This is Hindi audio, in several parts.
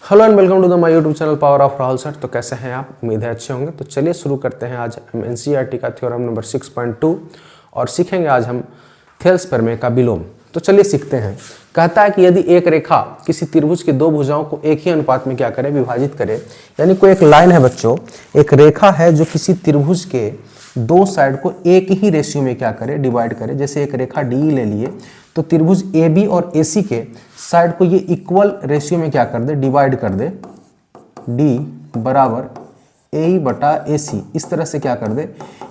Hello and welcome to the my YouTube channel power of Rahul sir. तो कैसे हैं आप? उम्मीद है अच्छे होंगे। तो चलिए शुरू करते हैं आज हम एनसीईआरटी का थ्योरम नंबर 6.2 और सीखेंगे आज हम थेल्स प्रमेय का विलोम। तो चलिए सीखते हैं। कहता है कि यदि एक रेखा किसी त्रिभुज की दो भुजाओं को एक ही अनुपात में क्या करे, विभाजित करे। यानी कोई एक लाइन है बच्चों, एक रेखा है जो किसी त्रिभुज के दो साइड को एक ही रेशियो में क्या करे, डिवाइड करे। जैसे एक रेखा डी ले लिए तो त्रिभुज ए बी और ए सी के साइड को ये इक्वल रेशियो में क्या कर दे, डिवाइड कर दे। डी बराबर ए ई बटा ए सी, इस तरह से क्या कर दे,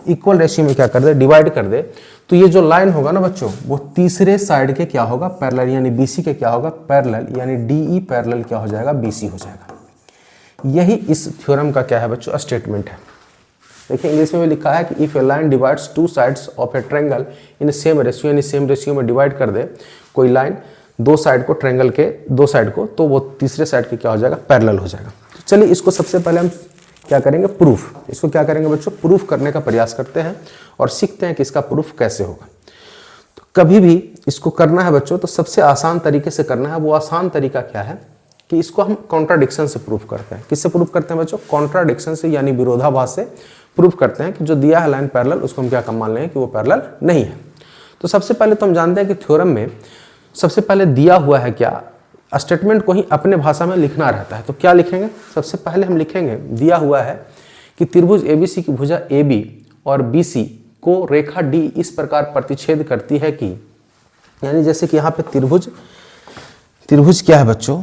इक्वल रेशियो में क्या कर दे, डिवाइड कर दे। तो ये जो लाइन होगा ना बच्चों, वो तीसरे साइड के क्या होगा, पैरेलल, यानी बीसी के क्या होगा, पैरेलल, यानी डी ई पैरेलल क्या हो जाएगा, बीसी हो जाएगा। यही इस थ्योरम का क्या है बच्चों, स्टेटमेंट है। देखिए इंग्लिश में भी लिखा है कि if A line divides two sides of A triangle in same ratio, यानी सेम रेशियो में डिवाइड कर दे कोई लाइन दो साइड को, ट्रायंगल के दो साइड को, तो वो तीसरे साइड के क्या हो जाएगा, पैरेलल हो जाएगा। तो चलिए इसको सबसे पहले हम क्या करेंगे, प्रूफ। इसको क्या करेंगे बच्चों, प्रूफ करने का प्रयास करते हैं और सीखते हैं कि इसका प्रूफ कैसे होगा। तो कभी भी इसको करना है बच्चों तो सबसे आसान तरीके से करना है। वो आसान तरीका क्या है कि इसको हम कॉन्ट्राडिक्शन से प्रूफ करते हैं। किससे प्रूफ करते हैं बच्चों, कॉन्ट्राडिक्शन से, यानी विरोधाभास से प्रूफ करते हैं कि जो दिया है लाइन पैरेलल, उसको हम क्या कम मान लेंगे कि वो पैरेलल नहीं है। तो सबसे पहले तो हम जानते हैं कि थ्योरम में सबसे पहले दिया हुआ है क्या, स्टेटमेंट को ही अपने भाषा में लिखना रहता है। तो क्या लिखेंगे, सबसे पहले हम लिखेंगे दिया हुआ है कि त्रिभुज एबीसी की भुजा AB और BC को रेखा D इस प्रकार प्रतिच्छेद करती है कि, यानी जैसे कि यहाँ पे त्रिभुज क्या है बच्चों,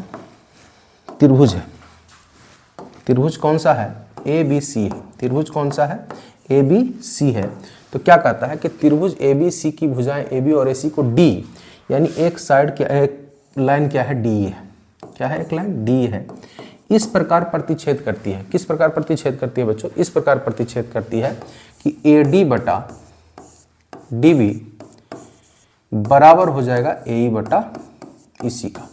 त्रिभुज है, त्रिभुज कौन सा है, ABC है। त्रिभुज कौन सा है, ABC है। तो क्या कहता है कि त्रिभुज ABC की भुजाएं AB और AC को D, यानी एक साइड क्या, एक लाइन क्या है, D है। क्या है, एक लाइन D है, इस प्रकार प्रतिच्छेद करती है। किस प्रकार प्रतिच्छेद करती है बच्चों, इस प्रकार प्रतिच्छेद करती है कि AD बटा DB बराबर हो जाएगा AE बटा EC का।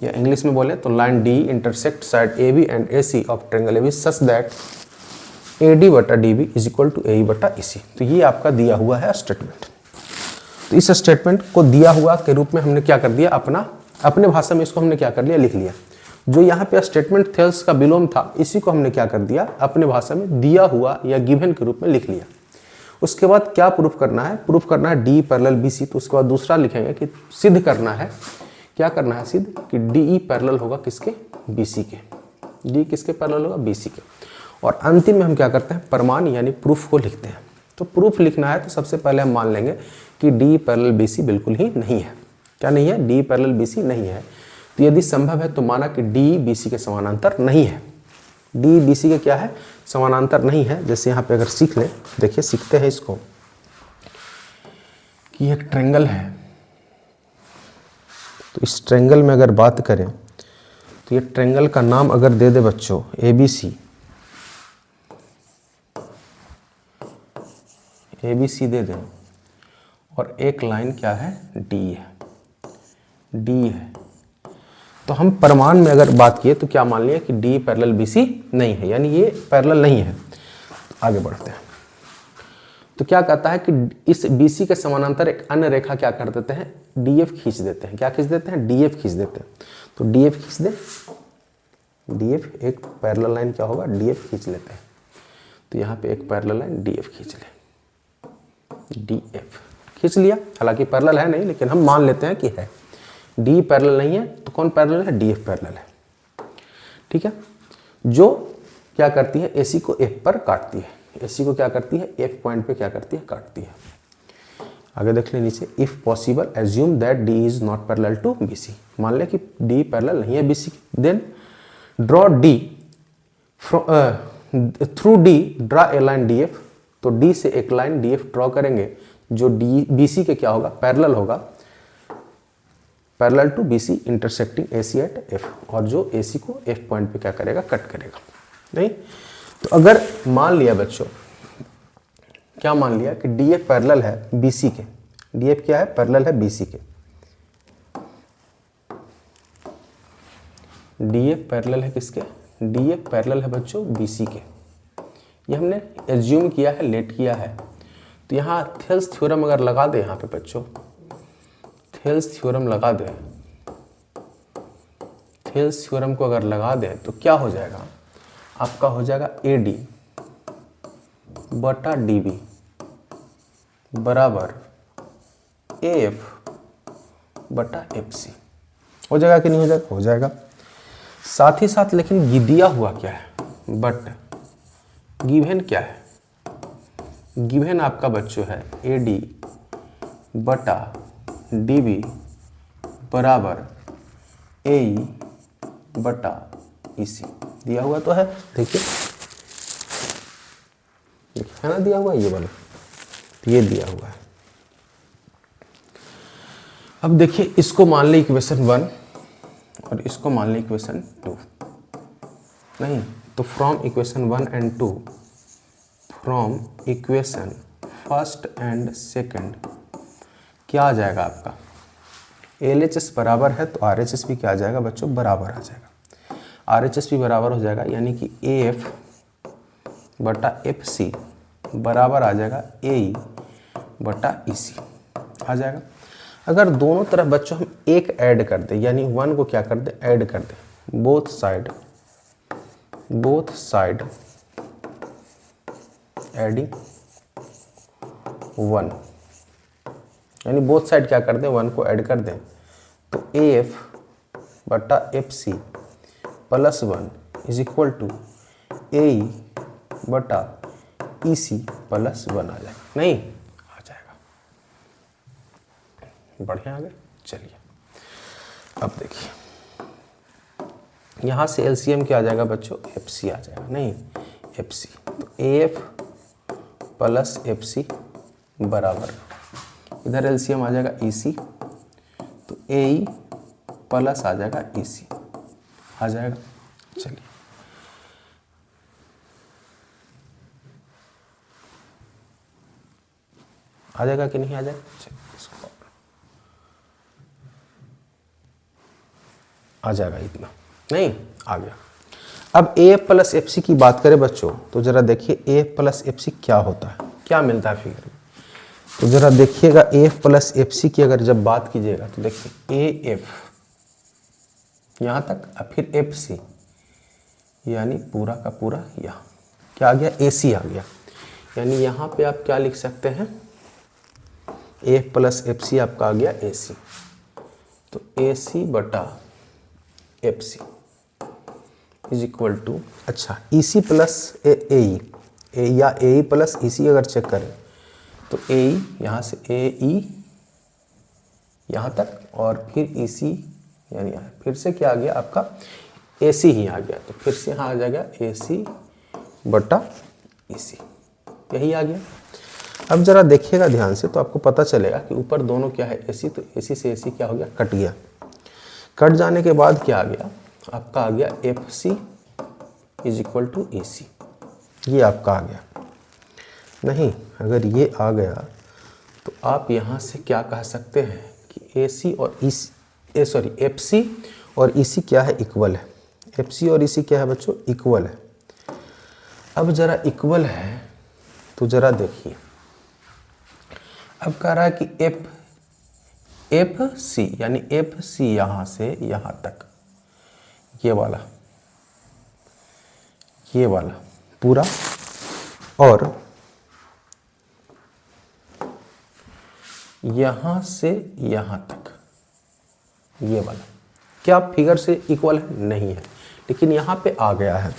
या इंग्लिश में बोले तो line D intersect side AB and AC of triangle AB such that AD बटा DB is equal to AE बटा EC। तो ये आपका दिया हुआ है स्टेटमेंट। तो इस स्टेटमेंट को दिया हुआ के रूप में हमने क्या कर दिया, अपने भाषा में इसको हमने क्या कर लिया, लिख लिया। जो यहाँ पे स्टेटमेंट थेल्स का विलोम था, इसी को हमने क्या कर दिया, अपने भाषा में दिया हुआ या गिवन के रूप में लिख लिया। उसके बाद क्या प्रूफ करना है, प्रूफ करना है D पैरेलल BC। तो उसके बाद दूसरा लिखेंगे कि सिद्ध करना है, क्या करना है, सिद्ध कि DE पैरेलल होगा किसके, BC के। D किसके पैरेलल होगा, BC के। और अंतिम में हम क्या करते हैं, प्रमाण यानी प्रूफ को लिखते हैं। तो प्रूफ लिखना है तो सबसे पहले हम मान लेंगे कि D पैरेलल BC बिल्कुल ही नहीं है। क्या नहीं है, D पैरेलल BC नहीं है। तो यदि संभव है तो माना कि D BC के समानांतर नहीं है। D BC के क्या है, समानांतर नहीं है। जैसे यहाँ पे अगर सीख ले, देखिए सीखते हैं इसको कि एक ट्रायंगल है। तो इस ट्रायंगल में अगर बात करें तो ये ट्रायंगल का नाम अगर दे दे बच्चों ABC दे दें, और एक लाइन क्या है, D है। तो हम प्रमाण में अगर बात किए तो क्या मान लिया कि D पैरेलल BC नहीं है, यानी ये पैरेलल नहीं है। आगे बढ़ते हैं। तो क्या कहता है कि इस BC के समानांतर एक अन्य रेखा क्या कर देते हैं, DF खींच देते हैं। क्या खींच देते हैं, DF खींच देते हैं। तो DF खींच दे, DF एक पैरेलल लाइन क्या होगा, DF खींच लेते हैं। तो यहाँ पे एक पैरेलल लाइन DF खींच ले, DF खींच लिया। हालांकि पैरेलल है नहीं, लेकिन हम मान लेते हैं कि है। D पैरेलल नहीं है तो कौन पैरेलल है, DF पैरेलल है। ठीक है, जो क्या करती है, AC को F पर काटती है। AC को क्या करती है, F पॉइंट पे क्या करती है, काटती है। आगे देख ले नीचे, if possible assume that D is not parallel to BC। मान ले कि D पैरेलल नहीं है BC। Then draw D through D draw a line DF। तो D से एक लाइन DF ड्रॉ करेंगे जो BC के क्या होगा, पैरेलल होगा, parallel to BC intersecting AC at F, और जो AC को F पॉइंट पे क्या करेगा, कट करेगा। नहीं तो अगर मान लिया बच्चों, क्या मान लिया कि DF पैरेलल है BC के, DF क्या है, पैरेलल है BC के। DF पैरेलल है किसके, DF पैरेलल है बच्चों BC के। ये हमने एज्यूम किया है, लेट किया है। तो यहाँ थेल्स थ्योरम अगर लगा दे, यहाँ पे बच्चों थेल्स थ्योरम लगा दे, थेल्स थ्योरम को अगर लगा दें तो क्या हो जाएगा, आपका हो जाएगा AD बटा DB बराबर AF बटा FC। हो जाएगा कि नहीं हो जाएगा? हो जाएगा। साथ ही साथ लेकिन दिया हुआ क्या है, बट गिवन क्या है, गिवन आपका बच्चों है AD बटा DB बराबर AE बटा EC। दिया हुआ तो है, देखिए है ना, दिया हुआ ये वाला, तो ये दिया हुआ है। अब देखिए इसको मान ली इक्वेशन 1 और इसको मान ली इक्वेशन 2, नहीं तो from equation 1 and 2, from equation first and second क्या आ जाएगा आपका, LHS बराबर है तो RHS भी क्या आ जाएगा बच्चों, बराबर आ जाएगा। RHS भी बराबर हो जाएगा, यानी कि AF बटा FC बराबर आ जाएगा AE बटा EC आ जाएगा। अगर दोनों तरफ बच्चों हम एक ऐड कर दें, यानी 1 को क्या कर दें, ऐड कर दें, बोथ साइड एडिंग 1, यानी बोथ साइड क्या कर दें, 1 को ऐड कर दें, तो AF बटा FC plus 1 is equal to AE बटा EC प्लस 1 आ जाएगा, नहीं आ जाएगा। बढ़िया आ गया। चलिए अब देखिए यहाँ से LCM क्या आ जाएगा बच्चों, FC आ जाएगा, नहीं FC, तो AF प्लस FC बराबर, इधर LCM आ जाएगा EC, तो AE प्लस आ जाएगा EC आ जाएगा। चलिए आ जाएगा कि नहीं आ जाएगा, चलिए इसको आ जाएगा, इतना नहीं आ गया। अब AF प्लस FC की बात करें बच्चों, तो जरा देखिए AF प्लस FC क्या होता है, क्या मिलता है फिगर में, तो जरा देखिएगा AF प्लस FC की अगर जब बात कीजिएगा तो देखिए AF यहाँ तक और फिर FC, यानी पूरा का पूरा यहाँ क्या आ गया, AC आ गया। यानी यहाँ पे आप क्या लिख सकते हैं, AF प्लस FC आपका आ गया AC, तो AC बटा FC इज इक्वल टू, अच्छा EC प्लस AE या AE प्लस EC अगर चेक करें तो AE यहाँ से AE यहाँ तक और फिर EC, यानी फिर से क्या आ गया आपका AC ही आ गया, तो फिर से यहाँ आ जाएगा AC बटा EC, यही आ गया। अब जरा देखिएगा ध्यान से तो आपको पता चलेगा कि ऊपर दोनों क्या है AC, तो AC से AC क्या हो गया, कट गया। कट जाने के बाद क्या आ गया, आपका आ गया FC is equal to EC, ये आपका आ गया। नहीं अगर ये आ गया तो आप यहाँ से क्या कह सकते हैं कि AC और FC और EC क्या है, इक्वल है। FC और EC क्या है बच्चों, इक्वल है। अब जरा इक्वल है तो जरा देखिए, अब कह रहा है कि FC यानी FC यहाँ से यहाँ तक, ये वाला पूरा, और यहाँ से यहाँ तक ये वाला, क्या फिगर से इक्वल है, नहीं है, लेकिन यहाँ पे आ गया है।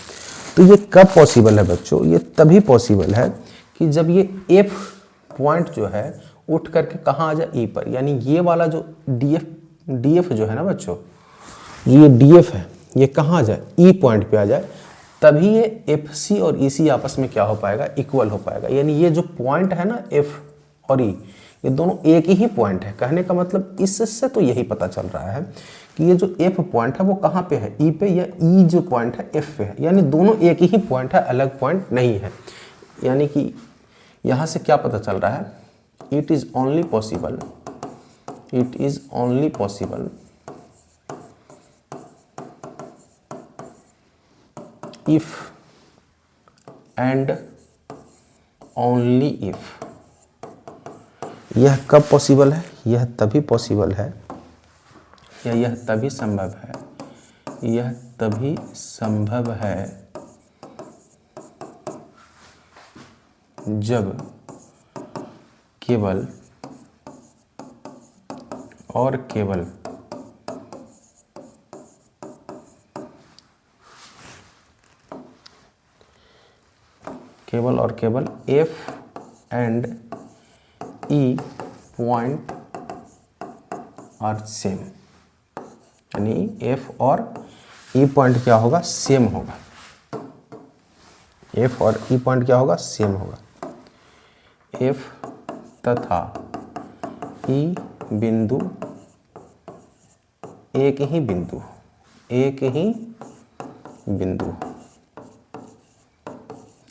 तो ये कब पॉसिबल है बच्चों, ये तभी पॉसिबल है कि जब ये F पॉइंट जो है उठ करके कहाँ आ जाए, E पर, यानी ये वाला जो DF जो है ना बच्चों, ये DF है, ये कहाँ आ जाए, E पॉइंट पे आ जाए, तभी ये FC और EC आपस में क्या हो पाएगा, इक्वल हो पाएगा। यानी ये जो पॉइंट है ना F और E, ये दोनों एक ही पॉइंट है। कहने का मतलब इससे तो यही पता चल रहा है कि ये जो F पॉइंट है वो कहाँ पे है, E पे, या E जो पॉइंट है F पे है, यानी दोनों एक ही पॉइंट है, अलग पॉइंट नहीं है। यानी कि यहाँ से क्या पता चल रहा है, it is only possible if and only if. यह कब पॉसिबल है, यह तभी पॉसिबल है या यह तभी संभव है यह तभी संभव है जब केवल और केवल F and E point are same, यानी F और E पॉइंट क्या होगा, सेम होगा। F और E पॉइंट क्या होगा, सेम होगा। F तथा E बिंदु एक ही बिंदु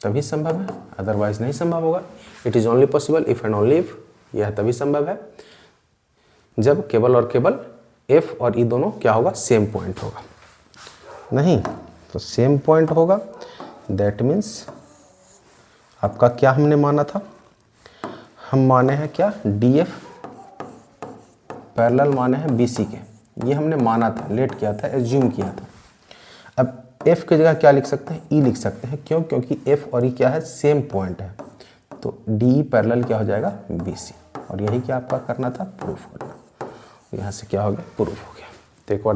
तभी संभव है, अदरवाइज नहीं संभव होगा। It is only possible if and only if, यह तभी संभव है जब केवल और केवल F और E दोनों क्या होगा, सेम पॉइंट होगा। नहीं तो सेम पॉइंट होगा, दैट मीन्स आपका क्या हमने माना था, हम माने हैं क्या, DF पैरेलल माने हैं BC के, ये हमने माना था, लेट किया था, एज्यूम किया था। अब F की जगह क्या लिख सकते हैं, E लिख सकते हैं। क्यों? क्योंकि F और E क्या है, सेम पॉइंट है, तो DE पैरेलल क्या हो जाएगा, BC। और यही क्या आपका करना था, प्रूफ करना। यहाँ से क्या हो गया, प्रूफ हो गया। तो एक बार